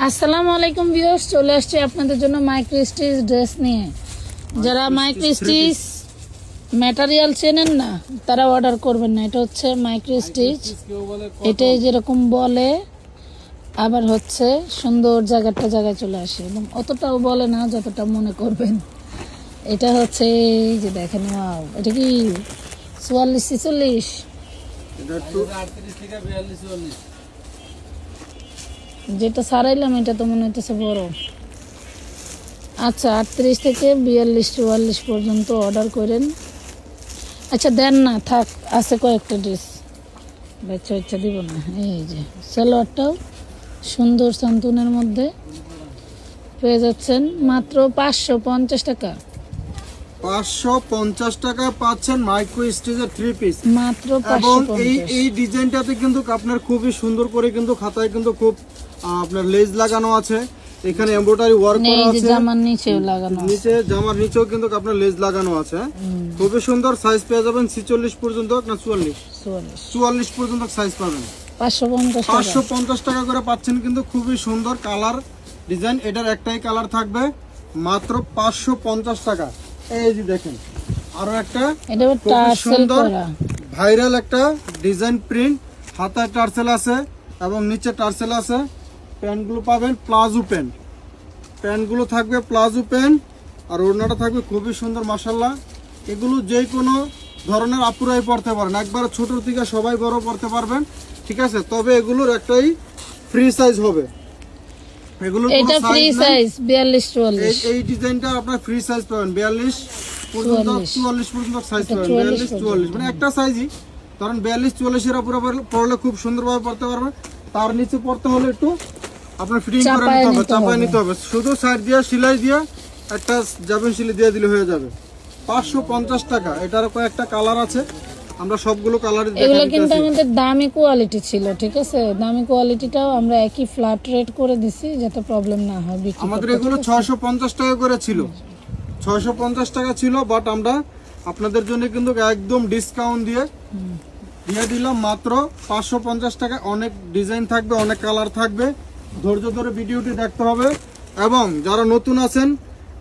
আসসালামু আলাইকুম ভিউয়ার্স, চলে আসছে আপনাদের জন্য মাইক্রো স্টিচ ড্রেস নিয়ে। যারা মাইক্রো স্টিচ ম্যাটেরিয়াল চেনেন না তারা অর্ডার করবেন না। এটা হচ্ছে মাইক্রো স্টিচ, এটাই যেরকম বলে আবার হচ্ছে সুন্দর জায়গায় চলে আসে এবং অতটাও বলে না যতটা মনে করবেন। এটা হচ্ছে এই যে দেখেন, ওয়াও, এটা কি 44-46? যেটা সারাইলাম এটা তো মনে হইতেছে বড়। আচ্ছা, 38 থেকে 42-44 পর্যন্ত অর্ডার করেন। আচ্ছা দেন না, থাক, আছে কয়েকটা ড্রেস, বাচ্চা দিব না। এই যে সালোয়ারটাও সুন্দর সান্তুনের মধ্যে পেয়ে যাচ্ছেন মাত্র 550 টাকা। 550 টাকায় পাচ্ছেন মাইক্রো স্টিচের 3 পিস মাত্র এবং 550। এই ডিজাইনটাতে কিন্তু আপনার খুবই সুন্দর করে কিন্তু খাতায় কিন্তু খুব আপনার লেজ লাগানো আছে, এখানে এমব্রয়ডারি ওয়ার্ক করা আছে, জামার নিচেও লাগানো আছে, নিচে জামার নিচেও কিন্তু আপনার লেজ লাগানো আছে। খুবই সুন্দর সাইজ পেয়ে যাবেন 46 পর্যন্ত না 44 পর্যন্ত সাইজ পাবেন। 550 টাকা করে পাচ্ছেন কিন্তু খুবই সুন্দর কালার ডিজাইন। এটার একটাই কালার থাকবে, মাত্র 550 টাকা। এই যে দেখেন আরো একটা খুবই সুন্দর ভাইরাল একটা ডিজাইন প্রিন্ট, হাতায় টার্সেল আছে এবং নিচে টার্সেল আছে। প্যান্টগুলো পাবেন প্লাজো প্যান্ট, প্যান্টগুলো থাকবে প্লাজো প্যান্ট আর ওড়নাটা থাকবে খুবই সুন্দর মাশাআল্লাহ। এগুলো যে কোনো ধরনের আপুরাই পরতে পারেন, একবার ছোট থেকে সবাই বড় পরতে পারবেন, ঠিক আছে। তবে এগুলোর একটাই ফ্রি সাইজ হবে, এগুলোর কোনো সাইজ নাই। 42-44 এই ডিজাইনটা আপনার ফ্রি সাইজ পাবেন 42 পর্যন্ত 44 পর্যন্ত সাইজ পাবেন। 42-44 মানে একটা সাইজই, কারণ 42-44 এর পুরো পরলে খুব সুন্দরভাবে পরতে পারবেন। তার নিচে পরতে হলে একটু আপনার ফিটিং করে নিতে হবে, চাপায় নিতে হবে। শুধু সাইড দিয়ে সেলাই দিয়ে একটা জাবিন সেলাই দিয়ে দিলে হয়ে যাবে। 550 টাকা। এটার কয়েকটা কালার আছে, আমরা সবগুলো কালার এগুলো কিন্তু আমাদের দামি কোয়ালিটি ছিল, ঠিক আছে। দামি কোয়ালিটিটাও আমরা একই ফ্ল্যাট রেট করে দিছি যাতে প্রবলেম না হয় বিক্রি করতে। আমাদের এগুলো 650 টাকা করে ছিল, 650 টাকা ছিল, বাট আমরা আপনাদের জন্য কিন্তু একদম ডিসকাউন্ট দিয়ে দিলাম মাত্র 550 টাকা। অনেক ডিজাইন থাকবে, অনেক কালার থাকবে, ধৈর্য ধরে ভিডিওটি দেখতে হবে। এবং যারা নতুন আছেন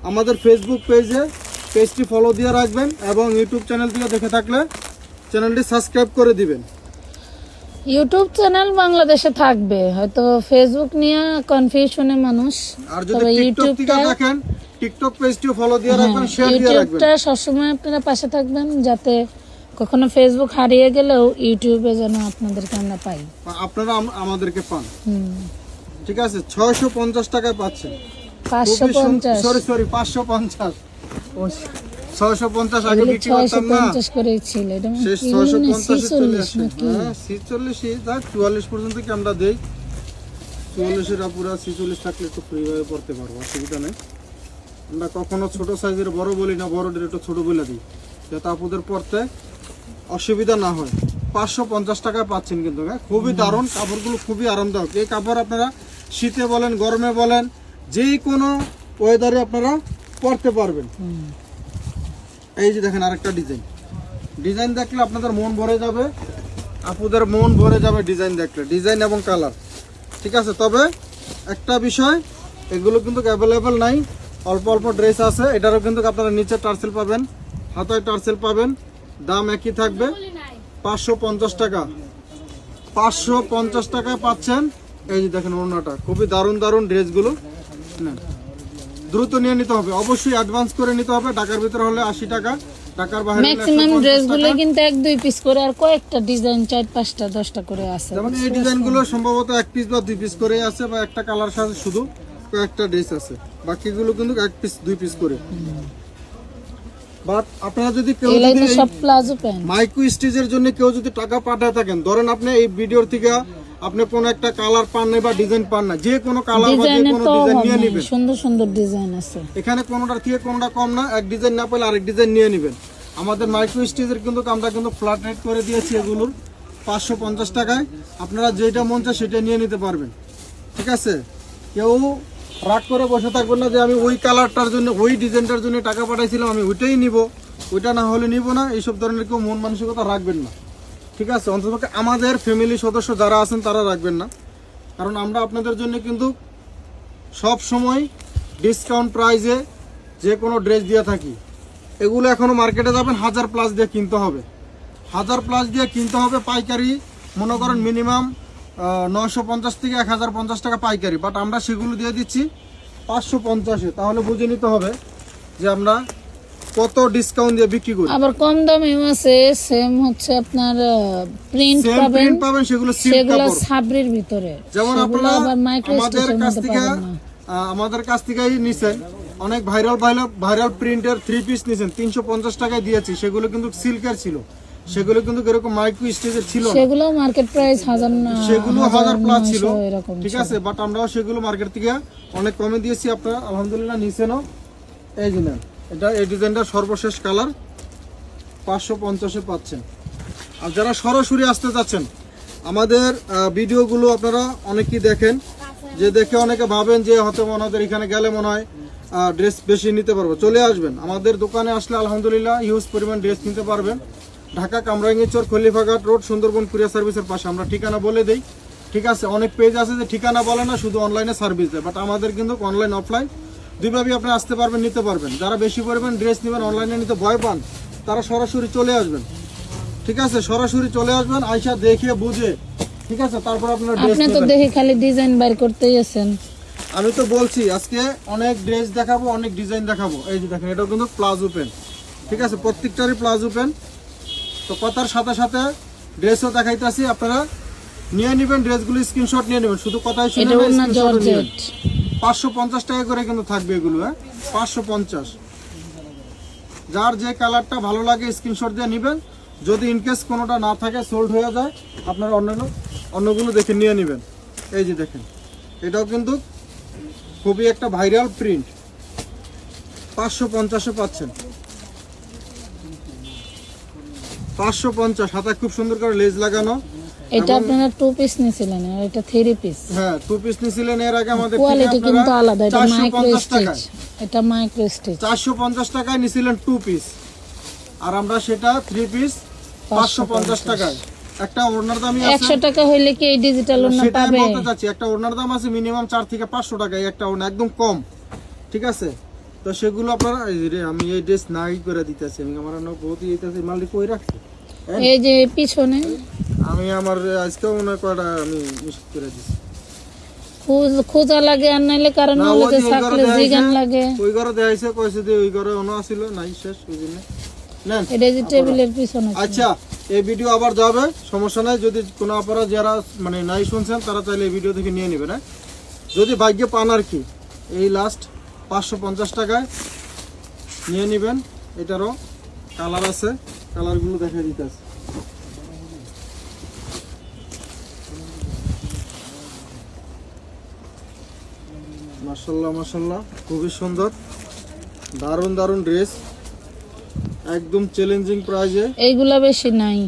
আমাদের ফেসবুক পেজটি ফলো দিয়ে রাখবেন এবং ইউটিউব চ্যানেল থেকে দেখে থাকলে চ্যানেলটি সাবস্ক্রাইব করে দিবেন। ইউটিউব চ্যানেল বাংলাদেশে থাকবে, হয়তো ফেসবুক নিয়ে কনফিউশনে মানুষ। আর যদি টিকটক থেকে দেখেন টিকটক পেজটিও ফলো দিয়ে রাখবেন, শেয়ার দিয়ে রাখবেন। ইউটিউবটা সবসময় আপনারা পাশে থাকবেন যাতে কখনো ফেসবুক হারিয়ে গেলেও ইউটিউবে যেন আপনাদেরকে আমরা পাই, আপনারা আমাদেরকে পান, ঠিক আছে। 650 টাকায় পাচ্ছেন। 550 সরি 550 650 আগে বিক্রি করতাম না, 650 করেই ছিল। এটা মানে শেষ 650 চলে আসে। হ্যাঁ 46 যাক 44 পর্যন্ত কি আমরা দেই। 44 এর পুরো 46 থাকলে একটু ফ্রি ভাবে পড়তে পারবো, অসুবিধা নেই। আমরা কখনো ছোট সাইজের বড় বলি না, বড়দের একটু ছোট বলে দিই যাতে আপুদের পড়তে অসুবিধা না হয়। 550 টাকায় পাচ্ছেন কিন্তু, হ্যাঁ খুবই দারুণ। কাপড়গুলো খুবই আরামদায়ক। এই কাপড় আপনারা শীতে বলেন গরমে বলেন যে কোনো ওয়েদারে আপনারা পরতে পারবেন। এই যে দেখেন আরেকটা ডিজাইন দেখলে আপনাদের মন ভরে যাবে, আপুদের মন ভরে যাবে ডিজাইন দেখলে, ডিজাইন এবং কালার, ঠিক আছে। তবে একটা বিষয়, এগুলো কিন্তু অ্যাভেলেবেল নাই, অল্প অল্প ড্রেস আছে। এটারও কিন্তু আপনারা নিচে টার্সেল পাবেন, হাতায় টার্সেল পাবেন, দাম একই থাকবে 550 টাকা। 550 টাকায় পাচ্ছেন। এই যে দেখেন ওড়নাটা, খুবই দারুণ ড্রেসগুলো দ্রুত নিয়ে নিতে হবে, অবশ্যই অ্যাডভান্স করে নিতে হবে। ঢাকার ভিতরে হলে 80 টাকা, ঢাকার বাইরে ম্যাক্সিমাম ড্রেসগুলো কিন্তু 1-2 পিস করে আর কয়েকটা ডিজাইন 4-5টা 10টা করে আছে। যেমন এই ডিজাইনগুলো সম্ভবত 1 পিস বা 2 পিস করে আছে, বা একটা কালার সাথে শুধু কয়েকটা ড্রেস আছে, বাকিগুলো কিন্তু 1 পিস 2 পিস করে। বাট আপনারা যদি কেউ যদি সব প্লাজো প্যান্ট মাইক্রো স্টিচের জন্য কেউ যদি টাকা পাঠায় থাকেন, ধরেন আপনি এই ভিডিওর থেকে আপনি কোন একটা কালার পান না বা ডিজাইন পান না, যে কোনো কালার বা যে কোনো ডিজাইন নিয়ে নেবেন। সুন্দর ডিজাইন আছে এখানে কোনোটার থেকে কোনোটা কম না, এক ডিজাইন না পেলে আরেক ডিজাইন নিয়ে নেবেন। আমাদের মাইক্রো স্টিচের কিন্তু আমরা কিন্তু ফ্ল্যাট রেট করে দিয়েছি এগুলোর 550 টাকায়। আপনারা যেটা মন চায় সেটা নিয়ে নিতে পারবেন, ঠিক আছে। কেউ রাগ করে বসে থাকবেন না যে আমি ওই কালারটার জন্য ওই ডিজাইনটার জন্য টাকা পাঠাইছিলাম আমি ওইটাই নিব, ওইটা না হলে নিব না, এইসব ধরনের কেউ মন মানসিকতা রাখবেন না, ঠিক আছে। অন্ততপক্ষে আমাদের ফ্যামিলি সদস্য যারা আছেন তারা রাখবেন না, কারণ আমরা আপনাদের জন্য কিন্তু সব সময় ডিসকাউন্ট প্রাইসে যে কোনো ড্রেস দিয়ে থাকি। এগুলো এখনও মার্কেটে যাবেন 1000+ দিয়ে কিনতে হবে, 1000+ দিয়ে কিনতে হবে পাইকারি। মনে করেন মিনিমাম 950 থেকে 1050 টাকা পাইকারি, বাট আমরা সেগুলো দিয়ে দিচ্ছি 550-এ। তাহলে বুঝে নিতে হবে যে আমরা কত ডিসকাউন্ট দিয়ে বিক্রি করি। আবার কম দামেও আছে, সেম হচ্ছে আপনার প্রিন্ট সেম পাবেন, প্রিন্ট পাবেন, সেগুলো সিল্ক সেগুলো কাপড়। ছাবরির ভিতরে, যেমন সেগুলো আপনারা আবার মাইক্রো আমাদের স্টিচের কাছ মধ্যে থেকে পাবেন না। আমাদের কাছ থেকেই নিছেন অনেক ভাইরাল প্রিন্টের 3 পিস নিছেন, 350 টাকায় দিয়েছি। সেগুলো কিন্তু সিল্কের ছিল, সেগুলো কিন্তু এরকম মাইক্রো স্টিচের ছিল না, সেগুলো মার্কেট প্রাইস 1000 সেগুলো 1000+ ছিল, এরকম ঠিক আছে। বাট আমরাও সেগুলো মার্কেট থেকে অনেক কমে দিয়েছি, আপনারা আলহামদুলিল্লাহ নিছেনও। এই যে নেন, এটা এই ডিজাইনটা সর্বশেষ কালার 550-এ পাচ্ছেন। আর যারা সরাসরি আসতে চাচ্ছেন, আমাদের ভিডিওগুলো আপনারা অনেকেই দেখেন, যে দেখে অনেকে ভাবেন যে হয়তো ওনাদের এখানে গেলে মনে হয় ড্রেস বেশি নিতে পারবো। চলে আসবেন আমাদের দোকানে, আসলে আলহামদুলিল্লাহ হিউজ পরিমাণ ড্রেস নিতে পারবেন। ঢাকা কামরাঙ্গীরচর খলিফাঘাট রোড সুন্দরবন কুরিয়ার সার্ভিসের পাশে। আমরা ঠিকানা বলে দিই, ঠিক আছে। অনেক পেজ আছে যে ঠিকানা বলে না, শুধু অনলাইনে সার্ভিস দেয়, বাট আমাদের কিন্তু অনলাইন অফলাইন দুইভাবেই আপনি আসতে পারবেন, নিতে পারবেন। যারা বেশি পরিমাণ ড্রেস নেবেন, অনলাইনে নিতে ভয় পান, তারা সরাসরি চলে আসবেন, ঠিক আছে। সরাসরি চলে আসবেন, আইসা দেখে বুঝে, ঠিক আছে, তারপর আপনারা ড্রেস আপনি তো নেবেন। দেখি খালি ডিজাইন বাইর করতেই আছেন। আমি তো বলছি আজকে অনেক ড্রেস দেখাবো, অনেক ডিজাইন দেখাবো। এই যে দেখেন, এটাও কিন্তু প্লাজো প্যান্ট, ঠিক আছে, প্রত্যেকটারই প্লাজো প্যান্ট। তো কথার সাথে সাথে ড্রেসও দেখাইতেছি, আপনারা নিয়ে নেবেন ড্রেসগুলো, স্ক্রিনশট নিয়ে নেবেন। শুধু কথাই শুনে এটা অন্য জর্জেট, 550 টাকা করে কিন্তু থাকবে এগুলো, হ্যাঁ 550। যার যে কালারটা ভালো লাগে স্ক্রিনশট দিয়ে নেবেন। যদি ইনকেস কোনোটা না থাকে, সোল্ড হয়ে যায়, আপনারা অন্যগুলো দেখে নিয়ে নেবেন। এই যে দেখেন, এটাও কিন্তু খুবই একটা ভাইরাল প্রিন্ট, 550-এ পাচ্ছেন। 550, হাতে খুব সুন্দর করে লেজ লাগানো। এটা আপনারা 2 পিস নিছিলেন আর এটা 3 পিস। হ্যাঁ 2 পিস নিছিলেন এর আগে আমাদের থেকে, কোয়ালিটি কিন্তু আপনারা আলাদা, এটা মাইক্রো 450 স্টিচ, টাকায়, এটা মাইক্রো স্টিচ 450 টাকায় নিছিলেন 2 পিস, আর আমরা সেটা 3 পিস 550 টাকায়। একটা ওড়নার দামই আছে 100 টাকা হইলে কি এই ডিজিটাল ওড়না সেটা আমি পাবে? বলতে চাচ্ছি, একটা ওড়নার দাম আছে মিনিমাম 4 থেকে 500 টাকা, একটা ওড়না একদম কম, ঠিক আছে। তো সেগুলো আপনারা এই যে আমি এই ড্রেস নাই করে দিতেছি, আমি আমার বহুত এইটাছে মালটি কই রাখছি, এই যে পিছনে আমি আমার আজকেও মনে কয়টা আমি মিস করে দিছি। খোঁজা লাগে, আর নাইলে কারণ না, হলে ওই যে যে ওই থাকলে ঘরে জিগান দেখাইছে, লাগে। ওই ঘরে দেখাইছে, কইছে যে ওই ঘরে অন্য আছিল, নাই শেষ ওই জন্য নেন। এটা যে টেবিলের পিছনে ছিল। আচ্ছা, এই ভিডিও আবার যাবে, সমস্যা নাই। যদি কোনো আপনারা যারা মানে নাই শুনছেন, তারা চাইলে এই ভিডিও থেকে নিয়ে নেবেন, হ্যাঁ যদি ভাগ্যে পান আর কি। এই লাস্ট 550 টাকায় নিয়ে নেবেন। এটারও কালার আছে, কালারগুলো দেখা দিতেছে। মাশাআল্লাহ মাশাআল্লাহ, খুবই সুন্দর, দারুণ দারুণ ড্রেস, একদম চ্যালেঞ্জিং প্রাইজে। এইগুলা বেশি নাই।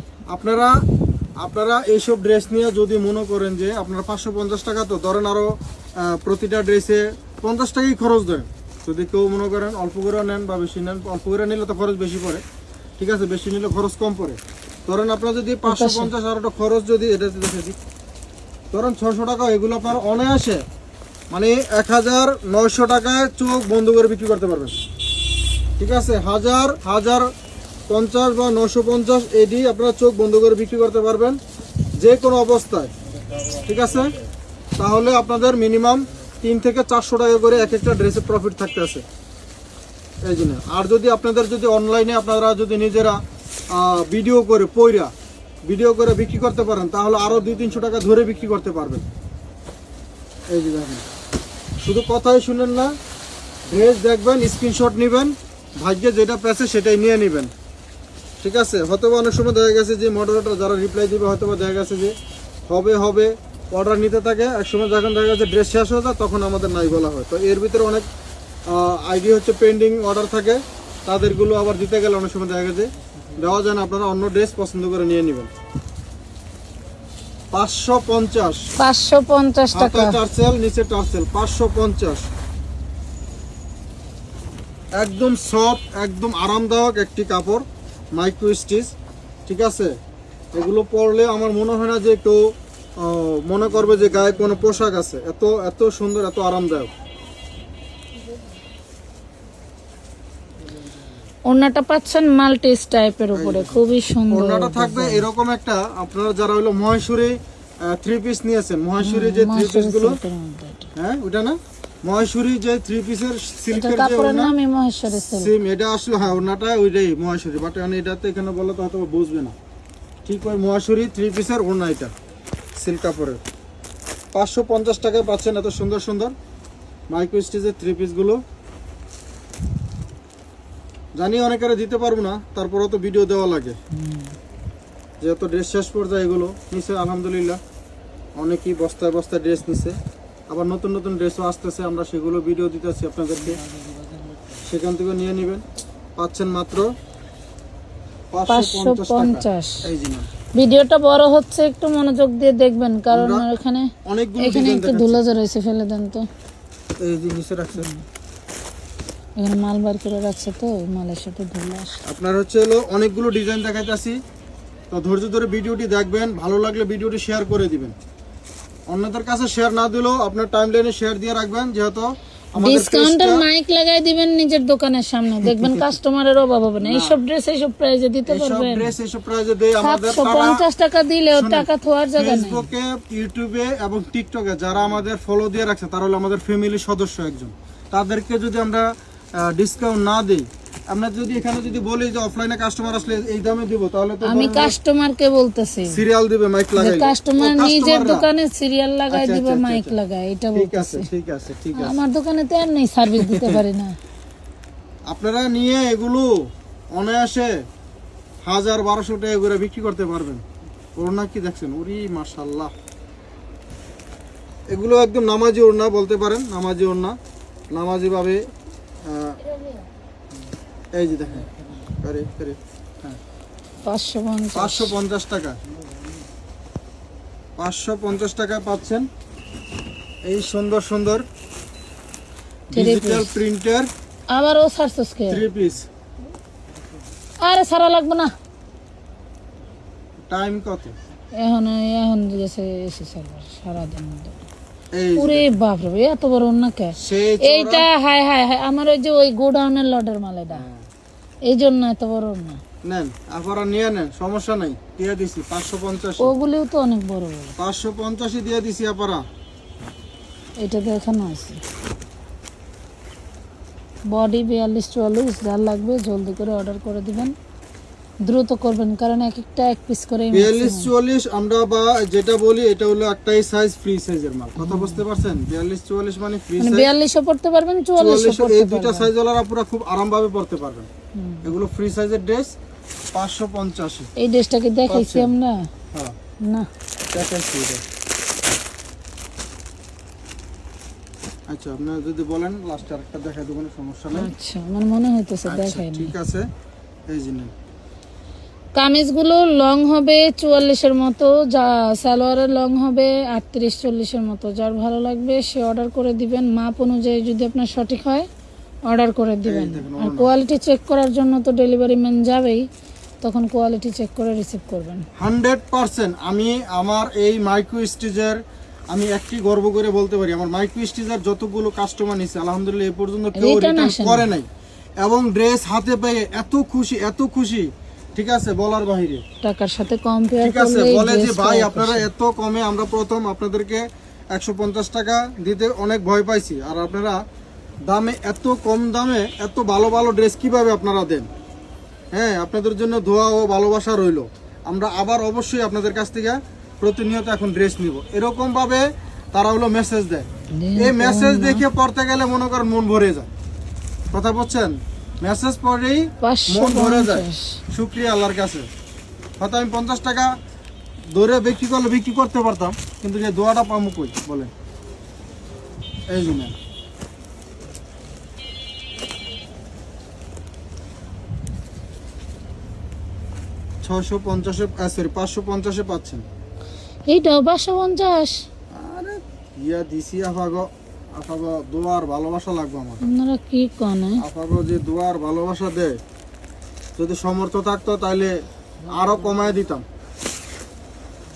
আপনারা এইসব ড্রেস নিয়ে যদি মনে করেন যে আপনারা 550 টাকা, তো ধরেন আরো প্রতিটা ড্রেসে 50 টাকাই খরচ দেন। যদি কেউ মনে করেন অল্প করে নেন বা বেশি নেন, অল্প করে নিলে তো খরচ বেশি পড়ে, ঠিক আছে, বেশি নিলে খরচ কম পড়ে। ধরেন আপনারা যদি 550 আর একটা খরচ যদি এটাতে দেখেছি, ধরেন 600 টাকা, এগুলো আপনার অনায়াসে মানে 1900 টাকায় চোখ বন্ধ করে বিক্রি করতে পারবেন, ঠিক আছে। 1050 বা 950 এডি আপনারা চোখ বন্ধ করে বিক্রি করতে পারবেন যে কোনো অবস্থায়, ঠিক আছে। তাহলে আপনাদের মিনিমাম 3 থেকে 400 টাকা করে এক একটা ড্রেসের প্রফিট থাকতে আছে, এই জন্য। আর যদি আপনাদের যদি অনলাইনে আপনারা যদি নিজেরা ভিডিও করে ভিডিও করে বিক্রি করতে পারেন, তাহলে আরও 200-300 টাকা ধরে বিক্রি করতে পারবেন। এই যে দেখেন, শুধু কথাই শুনেন না, ড্রেস দেখবেন, স্ক্রিনশট নেবেন, ভাগ্যে যেটা পেয়েছে সেটাই নিয়ে নেবেন, ঠিক আছে। হয়তো অনেক সময় দেখা গেছে যে মডারেটর যারা রিপ্লাই দিবে, হয়তো দেখা গেছে যে হবে অর্ডার নিতে থাকে, একসময় যখন দেখা গেছে ড্রেস শেষ হয়ে যায়, তখন আমাদের নাই বলা হয়। তো এর ভিতরে অনেক আইডি হচ্ছে পেন্ডিং অর্ডার থাকে, তাদেরগুলো আবার দিতে গেলে অনেক সময় দেখা গেছে দেওয়া যায় না, আপনারা অন্য ড্রেস পছন্দ করে নিয়ে নেবেন। 550 টাকা, টার্সেল নিচে টার্সেল, 550, একদম সফট, একদম আরামদায়ক একটি কাপড়, মাইক্রো স্টিচ, ঠিক আছে। এগুলো পরলে আমার মনে হয় না যে কেউ মনে করবে যে গায়ে কোনো পোশাক আছে, এত সুন্দর, এত আরামদায়ক। ওড়নাটা পাচ্ছেন মাল্টি টাইপের উপরে, খুবই সুন্দর। ওড়নাটা থাকবে এরকম একটা, আপনারা যারা হলো মহেশ্বরী 3 পিস নিয়েছেন, মহেশ্বরী যে 3 পিস গুলো, হ্যাঁ ওটা না, মহেশ্বরী যে 3 পিসের এটা সিল্কের যে কাপড়ের ওড়না, নামই মহেশ্বরী সিল্ক। সেম এটা আসলে, হ্যাঁ ওড়নাটা ওইটাই মহেশ্বরী, বাট এটাতে এখানে বলে তো হয়তো বুঝবে না, ঠিক ওই মহেশ্বরী 3 পিসের ওড়না, এটা সিল্ক কাপড়ের। 550 টাকায় পাচ্ছেন এত সুন্দর সুন্দর মাইক্রো স্টিচের 3 পিস গুলো। জানি অনেকেরা দিতে পারবো না, তারপরেও তো ভিডিও দেওয়া লাগে, যেহেতু ড্রেস শেষ পর্যায়ে এগুলো নিচে আলহামদুলিল্লাহ অনেকেই বস্তায় বস্তায় ড্রেস নিছে, আবার নতুন নতুন ড্রেসও আসতেছে, আমরা সেগুলো ভিডিও দিতেছি আপনাদেরকে, সেখান থেকে নিয়ে নেবেন। পাচ্ছেন মাত্র 550 টাকা। 550। এই জি না, ভিডিওটা বড় হচ্ছে, একটু মনোযোগ দিয়ে দেখবেন, কারণ আমরা এখানে অনেকগুলো এখানে ডিজাইন একটু ধুলো জড়াইছে, ফেলে দেন তো। এই যে নিচে রাখছেন, এখানে মাল বার করে রাখছে তো, মালের সাথে ধুলো আসে। আপনার হচ্ছে হলো অনেকগুলো ডিজাইন দেখাইতেছি, তো ধৈর্য ধরে ভিডিওটি দেখবেন, ভালো লাগলে ভিডিওটি শেয়ার করে দিবেন। অন্যদের কাছে শেয়ার না দিলেও আপনার টাইমলাইনে শেয়ার দিয়ে রাখবেন, যেহেতু আমাদের ডিসকাউন্টের মাইক লাগাই দিবেন নিজের দোকানের সামনে, দেখবেন কাস্টমারের অভাব হবে না। এইসব ড্রেস এইসব প্রাইজে দিতে এইসব পারবেন। ড্রেস এইসব প্রাইজে দেই আমাদের 750 টাকা দিলেও টাকা থোয়ার জায়গা নেই। ফেসবুকে, ইউটিউবে এবং টিকটকে যারা আমাদের ফলো দিয়ে রাখছে, তারা হলো আমাদের ফ্যামিলির সদস্য একজন, তাদেরকে যদি আমরা ডিসকাউন্ট না দিই, আমরা যদি এখানে যদি বলি যে অফলাইনে কাস্টমার আসলে এই দামে দিব, তাহলে তো আমি কাস্টমারকে বলতেছি, সিরিয়াল দিবে মাইক লাগাই, কাস্টমার নিজের দোকানে সিরিয়াল লাগাই আচ্ছা, দিবে, আচ্ছা, মাইক আচ্ছা। লাগায়, এটা ঠিক আছে বলতেছি। ঠিক আছে ঠিক আছে। আমার দোকানে তো এমনি সার্ভিস দিতে পারি না। আপনারা নিয়ে এগুলো অনায়াসে 1000-1200 টাকা করে বিক্রি করতে পারবেন। ওড়না কি দেখছেন, ওরি মাশাআল্লাহ, এগুলো একদম নামাজি ওড়না বলতে পারেন, নামাজি ওড়না, নামাজি ভাবে। এই যে দেখেন, আরে আরে, হ্যাঁ 550। 550 টাকা, 550 টাকা পাচ্ছেন এই সুন্দর সুন্দর ডিজিটাল প্রিন্টার আবার ও সারছস কে? 3 পিস। আরে সারা লাগবে না, টাইম কত? এখন গেছে এসে সার্ভার সারা দিন। এই যে ওরে বাপ রে, এত বড় না কে? সেই এইটা হাই হাই হাই, আমার ওই যে ওই গোডাউনের লটের মাল এটা, এই জন্য এত বড় না। নেন, আপনারা নিয়ে নেন, সমস্যা নাই, দিয়ে দিছি 550। ওগুলিও তো অনেক বড় বড়। 550 দিয়ে দিছি আপনারা। এটা তো এখানে আছে। বডি 42-44, যার লাগবে জলদি করে অর্ডার করে দিবেন, দ্রুত করবেন, কারণ এক একটা এক পিস করে 42-44 আমরা বা যেটা বলি, এটা হলো একটাই সাইজ, ফ্রি সাইজের মাল, কথা বুঝতে পারছেন? 42-44 মানে ফ্রি সাইজ, 42ও পড়তে পারবেন, 44ও 44 পড়তে এই দুইটা পারবেন। সাইজ ওলারা পুরো খুব আরামভাবে পড়তে পারবেন। এগুলো ফ্রি সাইজের ড্রেস 550। এই ড্রেসটা কি দেখাইছি পাচ্ছেন। আমরা? হ্যাঁ না, দেখাইছি এটা। আচ্ছা, আপনি যদি বলেন লাস্ট আরেকটা দেখাই দেব, কোনো সমস্যা নেই। আচ্ছা আমার মনে হইতেছে আচ্ছা, দেখাই না। ঠিক আছে, এই যে নেন। কামিজগুলো লং হবে 44-এর মতো, যা সালোয়ারের লং হবে 38-40-এর মতো। যার ভালো লাগবে সে অর্ডার করে দিবেন, মাপ অনুযায়ী যদি আপনার সঠিক হয় অর্ডার করে দিবেন। দেখুন, আর কোয়ালিটি চেক করার জন্য তো ডেলিভারি ম্যান যাবেই, তখন কোয়ালিটি চেক করে রিসিভ করবেন। 100% আমি আমার এই মাইক্রো স্টিচের আমি একটি গর্ব করে বলতে পারি, আমার মাইক্রো স্টিচের যতগুলো কাস্টমার নিছে আলহামদুলিল্লাহ এই পর্যন্ত কেউ Return রিটার্ন আসে না। করে নাই, এবং ড্রেস হাতে পেয়ে এত খুশি এত খুশি, ঠিক আছে, বলার বাইরে। টাকার সাথে কম্পেয়ার ঠিক আছে, করলে বলে যে ভাই আপনারা এত কমে, আমরা প্রথম আপনাদেরকে 150 টাকা দিতে অনেক ভয় পাইছি, আর আপনারা দামে এত কম দামে এত ভালো ভালো ড্রেস কিভাবে আপনারা দেন। হ্যাঁ, আপনাদের জন্য দোয়া ও ভালোবাসা রইলো। আমরা আবার অবশ্যই আপনাদের কাছ থেকে প্রতিনিয়ত এখন ড্রেস নিব, এরকম ভাবে তারা হলো মেসেজ দেয়। এই মেসেজ দেখে পড়তে গেলে মনে করেন মন ভরে যায়, কথা বলছেন, মেসেজ পড়েই মন ভরে যায়। 550। শুক্রিয়া আল্লাহর কাছে। হয়তো আমি 50 টাকা ধরে বিক্রি করলে বিক্রি করতে পারতাম, কিন্তু যে দোয়াটা পাবো কই বলেন। এই জন্য 550-এ পাচ্ছেন। এইটাও 550। আরে ইয়া দিছি আফাগো, আফাগো দোয়ার ভালোবাসা লাগবে আমার। আপনারা কি কনে? আফাগো যে দোয়ার ভালোবাসা দেয়, যদি সমর্থ থাকতো তাহলে আরো কমায় দিতাম,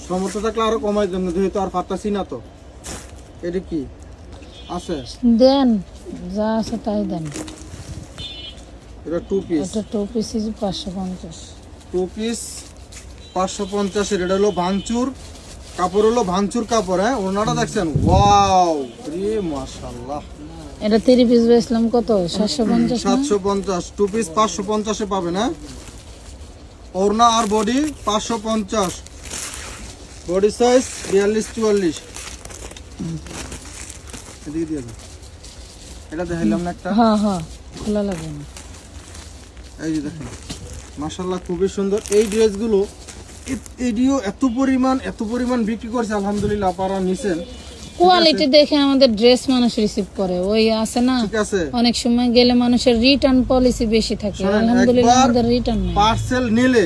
সমর্থ থাকলে আরো কমাই দিতাম, যেহেতু আর পারতাছি না। তো এটা কি আছে? দেন, যা আছে তাই দেন। এটা 2 পিস, এটা 2 পিস 550। 2 পিস 550 এর। এটা হলো ভাঙচুর কাপড়, হলো ভাঙচুর কাপড়। হ্যাঁ, ওনাটা দেখছেন, ওয়াও রে মাশাআল্লাহ। এটা 3 পিস বেচলাম কত? 750 না? 750। 2 পিস 550 এ পাবেন। হ্যাঁ, ওড়না আর বডি 550, বডি সাইজ 42-44। এদিকে দিয়ে দাও। এটা দেখাইলাম না একটা, হ্যাঁ হ্যাঁ, খোলা লাগবে না। এই যে দেখেন মাশাআল্লাহ খুবই সুন্দর এই ড্রেসগুলো। এডিও এত পরিমাণ বিক্রি করছে আলহামদুলিল্লাহ, আপনারা নিছেন। কোয়ালিটি দেখে আমাদের ড্রেস মানুষ রিসিভ করে, ওই আছে না ঠিক আছে, অনেক সময় গেলে মানুষের রিটার্ন পলিসি বেশি থাকে, শোনেন, আলহামদুলিল্লাহ একবার আমাদের রিটার্ন নেই। পার্সেল নিলে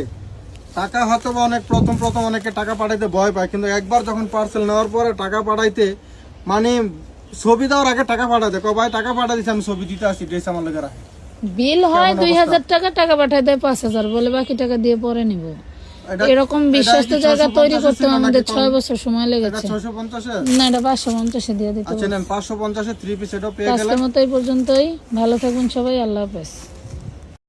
টাকা হয়তো বা অনেক প্রথম অনেকে টাকা পাঠাইতে ভয় পায়, কিন্তু একবার যখন পার্সেল নেওয়ার পরে টাকা পাঠাইতে, মানে ছবি দেওয়ার আগে টাকা পাঠাইতে কয় ভাই টাকা পাঠা দিচ্ছি, আমি ছবি দিতে আসি, ড্রেস আমার লেগে রাখে। বিল হয় কেমন 2000 টাকা, টাকা পাঠায় দেয় 5000, বলে বাকি টাকা দিয়ে পরে নিব। এটা- এরকম এটা বিশ্বস্ত কি জায়গা 650 তৈরি করতে ছিল আমাদের নাকি 6 বছর সময় এটা লেগেছে। 650 এর? না, এটা 550 এ দিয়ে দিতে আচ্ছা হবে। নেন 550 এর 3 পিস, এটাও পেয়ে আজকের গেলেন। মতো এই পর্যন্তই। ভালো থাকবেন সবাই, আল্লাহ হাফেজ।